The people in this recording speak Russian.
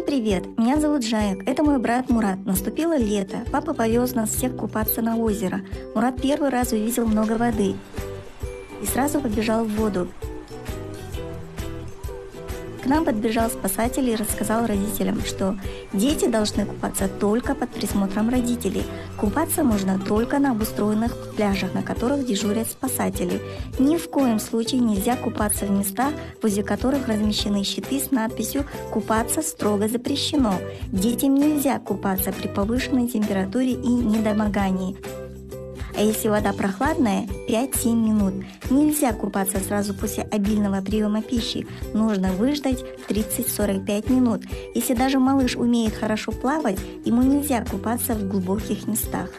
привет! Меня зовут Жаек, это мой брат Мурат. Наступило лето, папа повез нас всех купаться на озеро. Мурат первый раз увидел много воды и сразу побежал в воду. К нам подбежал спасатель и рассказал родителям, что дети должны купаться только под присмотром родителей. Купаться можно только на обустроенных пляжах, на которых дежурят спасатели. Ни в коем случае нельзя купаться в местах, возле которых размещены щиты с надписью «Купаться строго запрещено». Детям нельзя купаться при повышенной температуре и недомогании. А если вода прохладная, 5-7 минут. Нельзя купаться сразу после обильного приема пищи. Нужно выждать 30-45 минут. Если даже малыш умеет хорошо плавать, ему нельзя купаться в глубоких местах.